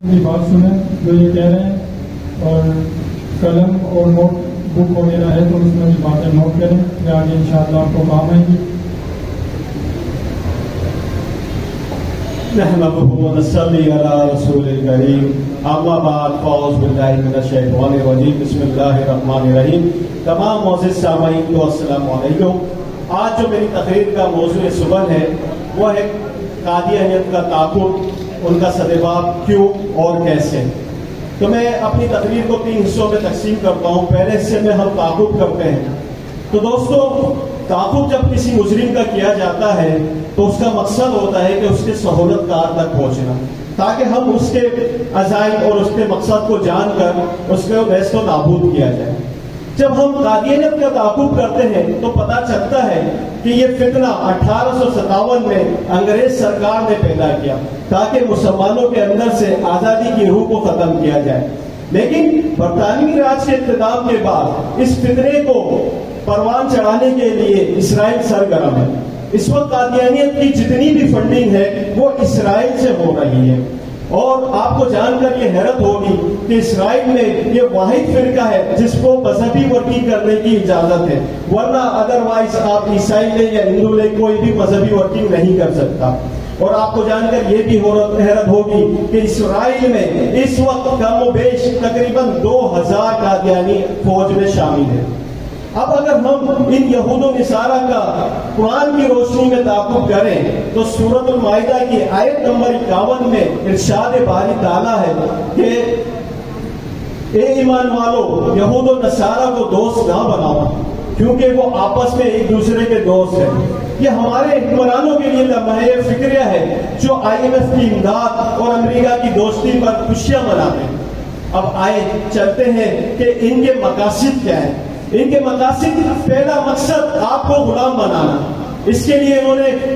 بات سنیں جو یہ کہہ رہے ہیں، اور قلم اور نوٹ بک وغیرہ ہے تو اس میں بھی باتیں نوٹ کریں، یہ آگے انشاءاللہ آپ کو کام آئیں گی۔ نحمده ونصلي على رسول الكريم، اما بعد، فاعوذ باللہ من الشیطان الرجیم، بسم اللہ الرحمن الرحیم۔ تمام معزز سامعین کو السلام علیکم۔ آج جو میری تقریر کا موضوع صبح ہے وہ ہے قادیانیت کا تعاقب، ان کا سدباب کیوں اور کیسے۔ تو میں اپنی تقریر کو 3 حصوں میں تقسیم کرتا ہوں۔ پہلے حصے میں ہم تعاقب کرتے ہیں۔ تو دوستو، تعاقب جب کسی مجرم کا کیا جاتا ہے تو اس کا مقصد ہوتا ہے کہ اس کے سہولت کار تک پہنچنا، تاکہ ہم اس کے عزائم اور اس کے مقصد کو جان کر اس کو نیست و نابود کیا جائے۔ جب ہم قادیانیت کا تعاقب کرتے ہیں تو پتہ چلتا ہے کہ یہ فتنہ 1857 میں انگریز سرکار نے پیدا کیا تاکہ مسلمانوں کے اندر سے آزادی کی روح کو ختم کیا جائے۔ لیکن برطانوی راج کے اقتدام کے بعد اس فتنے کو پروان چڑھانے کے لیے اسرائیل سرگرم ہے۔ اس وقت قادیانیت کی جتنی بھی فنڈنگ ہے وہ اسرائیل سے ہو رہی ہے، اور آپ کو جان کر یہ حیرت ہوگی کہ اسرائیل میں یہ واحد فرقہ ہے جس کو مذہبی ورکنگ کرنے کی اجازت ہے، ورنہ ادروائز آپ عیسائی لے یا ہندو لے کوئی بھی مذہبی ورکنگ نہیں کر سکتا۔ اور آپ کو جان کر یہ بھی حیرت ہوگی کہ اسرائیل میں اس وقت کم و بیش تقریباً 2000 قادیانی فوج میں شامل ہے۔ اب اگر ہم ان یہود و نصارہ کا قرآن کی روشنی میں تعاقب کریں تو سورۃ المائدہ کی آیت نمبر 51 میں ارشاد باری تعالیٰ ہے کہ اے ایمان والو، یہود و نصارہ کو دوست نہ بناؤ کیونکہ وہ آپس میں ایک دوسرے کے دوست ہیں۔ یہ ہمارے حکمرانوں کے لیے لمحہ فکریہ ہے جو IMF کی امداد اور امریکہ کی دوستی پر خوشیاں مناتے ہیں۔ اب آئے چلتے ہیں کہ ان کے مقاصد کیا ہیں۔ ان کے مقاصد، پہلا مقصد آپ کو غلام بنانا۔ اس کے لیے انہوں نے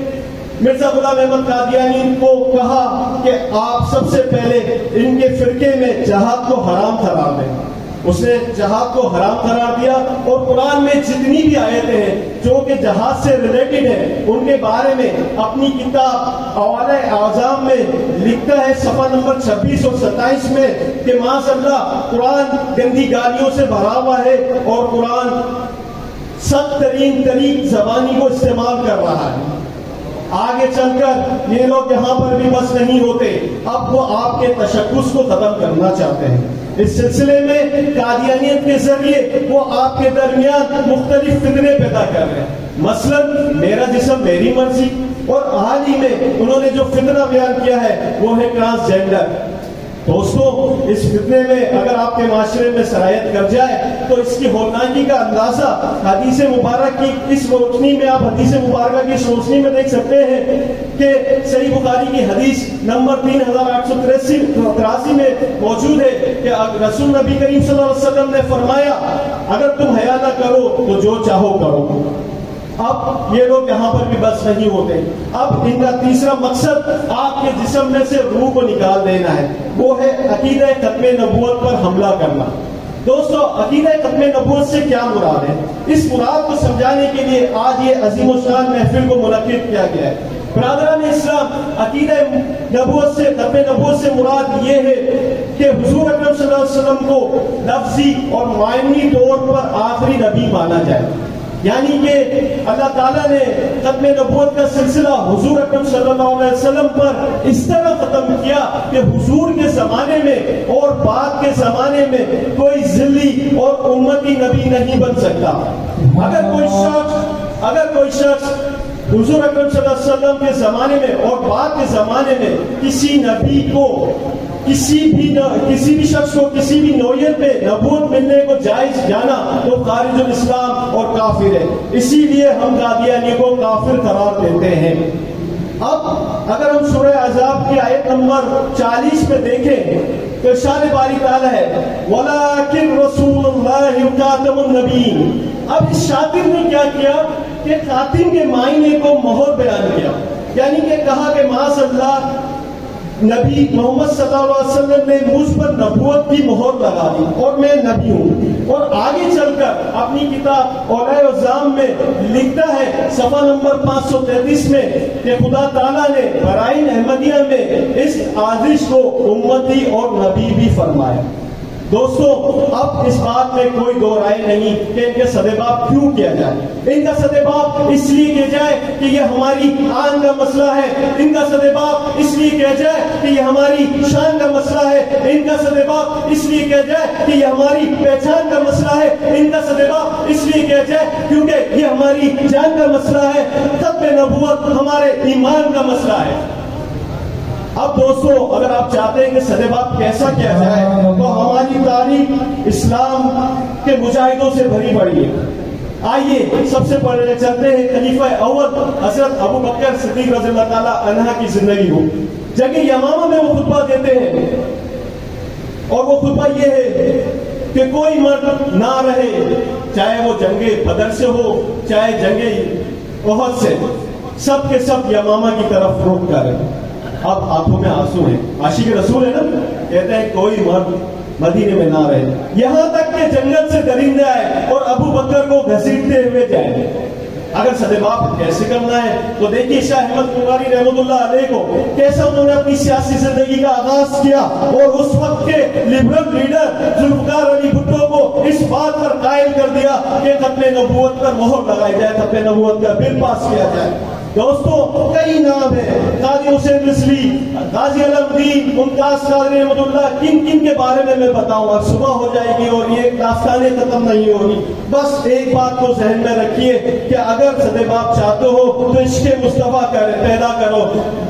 مرزا غلام احمد قادیانی کو کہا کہ آپ سب سے پہلے ان کے فرقے میں جہاد کو حرام قرار دیں۔ اس نے جہاد کو حرام قرار دیا، اور قرآن میں جتنی بھی آیتیں ہیں جو کہ جہاد سے ریلیٹڈ ہیں ان کے بارے میں اپنی کتاب حوالہ اعظام میں لکھتا ہے، صفحہ نمبر 26 اور 27 میں، کہ معاذ اللہ قرآن گندی گالیوں سے بھرا ہوا ہے اور قرآن سخت ترین طریق زبانی کو استعمال کر رہا ہے۔ آگے چل کر یہ لوگ یہاں پر بھی بس نہیں ہوتے، اب وہ آپ کے تشخص کو ختم کرنا چاہتے ہیں۔ اس سلسلے میں قادیانیت کے ذریعے وہ آپ کے درمیان مختلف فتنے پیدا کر رہے ہیں، مثلا میرا جسم میری مرضی، اور حال ہی میں انہوں نے جو فتنہ بیان کیا ہے وہ ہے ٹرانسجینڈر۔ دوستو، اس فتنے میں اگر آپ کے معاشرے میں سرایت کر جائے تو اس کی ہولناکی کا اندازہ حدیث مبارک کی اس روشنی میں، آپ حدیث مبارکہ کی اس روشنی میں دیکھ سکتے ہیں کہ صحیح بخاری کی حدیث نمبر 3883 میں موجود ہے کہ رسول نبی کریم صلی اللہ علیہ وسلم نے فرمایا، اگر تم حیا نہ کرو تو جو چاہو کرو۔ اب یہ لوگ یہاں پر بھی بس نہیں ہوتے، اب ان کا تیسرا مقصد آپ کے جسم میں سے روح کو نکال دینا ہے، وہ ہے عقیدہ ختم نبوت پر حملہ کرنا۔ دوستو، عقیدہ ختم نبوت سے کیا مراد ہے؟ اس مراد کو سمجھانے کے لیے آج یہ عظیم الشان محفل کو منعقد کیا گیا ہے۔ برادران اسلام، عقیدہ نبوت سے، ختم نبوت سے مراد یہ ہے کہ حضور اکرم صلی اللہ علیہ وسلم کو لفظی اور معنی طور پر آخری نبی مانا جائے، یعنی کہ اللہ تعالیٰ نے ختم نبوت کا سلسلہ حضور اکرم صلی اللہ علیہ وسلم پر اس طرح ختم کیا کہ حضور کے زمانے میں اور بعد کے زمانے میں کوئی ذلی اور امتی نبی نہیں بن سکتا۔ اگر کوئی شخص حضور اکرم صلی اللہ علیہ وسلم کے زمانے میں اور بعد کے زمانے میں کسی نبی کو، کسی بھی شخص کو کسی بھی نوعیت میں نبوت ملنے کو جائز جانا تو خارج الاسلام اور کافر ہے۔ اسی لیے ہم قادیانی کو کافر قرار دیتے ہیں۔ اب اگر ہم سورہ احزاب کی آیت نمبر 40 میں دیکھیں تو ارشاد باری تعالیٰ ہے، وَلَٰكِن رَسُولُ اللَّهِ خَاتَمُ النَّبِيِّينَ۔ اب اس شاطر نے کیا کیا کہ خاتم کے معنی کو مہر بیان کیا، یعنی کہ کہا کہ معاذ اللہ نبی محمد صلی اللہ علیہ وسلم وسلم نے مجھ پر نبوت کی مہر لگا دی اور میں نبی ہوں. اور آگے چل کر اپنی کتاب اولیاء العزام میں لکھتا ہے صفحہ نمبر 533 میں کہ خدا تعالیٰ نے برائن احمدیہ میں اس آزش کو امتی اور نبی بھی فرمایا. دوستو اب اس بات میں کوئی دو رائے نہیں کہ ان کے سدباب کیوں کیا جائے. ان کا سدباب اس لیے کیا جائے کہ یہ ہماری آن کا مسئلہ ہے. ان کا سدباب اس لیے کیا جائے کہ یہ ہماری شان کا مسئلہ ہے. ان کا سدباب اس لیے کیا جائے کہ یہ ہماری پہچان کا مسئلہ ہے. ان کا سدباب اس لیے کیا جائے کیونکہ یہ ہماری جان کا مسئلہ ہے. ختم نبوت ہمارے ایمان کا مسئلہ ہے. اب دوستو اگر آپ چاہتے ہیں کہ سدباب کیسا کیا جائے تو ہماری تاریخ اسلام کے مجاہدوں سے بھری پڑی ہے. آئیے سب سے پہلے چلتے ہیں خلیفہ اول حضرت ابو بکر صدیق رضی اللہ تعالیٰ عنہ کی زندگی ہو. جنگ یمامہ میں وہ خطبہ دیتے ہیں اور وہ خطبہ یہ ہے کہ کوئی مرد نہ رہے چاہے وہ جنگ بدر سے ہو چاہے جنگ احد سے, سب کے سب یمامہ کی طرف رخ کریں. اب ہاتھوں میں آنسو ہیں, عاشق رسول ہے نا, کہتے ہیں کوئی مرد مدینے میں نہ رہے یہاں تک کہ جنگل سے درندے آئے اور ابو بکر کو گھسیٹتے ہوئے جائیں. اگر سدباب کیسے کرنا ہے تو دیکھیے شاہ احمد بخاری رحمۃ اللہ علیہ کو کیسا انہوں نے اپنی سیاسی زندگی کا آغاز کیا اور اس وقت کے لبرل لیڈر ذوالفقار علی بھٹو کو اس بات پر قائل کر دیا کہ ختم نبوت پر مہر لگائی جائے, ختم نبوت کا بل پاس کیا جائے. دوستو کئی نام ہیں, قاضی حسین رسوی, غازی علم الدین, ممتاز قادری رحمۃ اللہ, کن کن کے بارے میں بتاؤں گا. صبح ہو جائے گی اور یہ داستانیں ختم نہیں ہوگی. بس ایک بات کو ذہن میں رکھیے کہ اگر سدباب چاہتے ہو تو عشق مصطفیٰ پیدا کرو.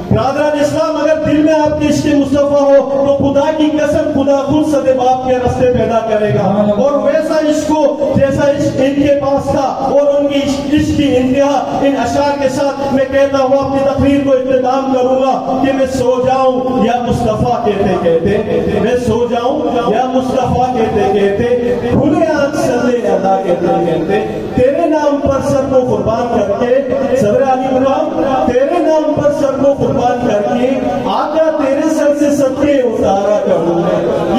برادران اسلام, اگر دل میں آپ کے عشق مصطفیٰ ہو تو خدا کی قسم خدا خود سدباب کے راستے پیدا کرے گا اور ویسا عشق ہو جیسا عشق ان کے پاس تھا. اور ان کی عشق کی انتہا ان اشعار کے ساتھ میں کہتا ہوں اپنی تقریر کو اختتام کروں گا کہ میں سو جاؤں یا مصطفیٰ کہتے کہتے, میں سو جاؤں یا مصطفیٰ کہتے کہتے, کھلے آنکھ صلی اللہ کہتے کہتے, تیرے نام پر سر کو قربان کر کے, صدر علی غلام تیرے نام پر سر کو قربان کر کے آقا تیرے سر سے صدقے اتارا کروں.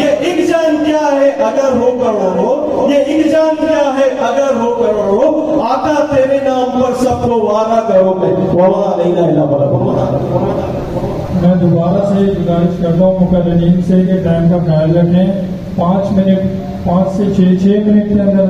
یہ ایک جان کیا ہے اگر ہو کروڑوں, یہ ایک جان کیا ہے اگر ہو کروڑوں, آقا تیرے نام پر سب کو وعدہ کرو. میں دوبارہ سے گزارش کرتا ہوں مقررین سے کہ ٹائم کا خیال رکھیں. 5 سے 6 منٹ کے اندر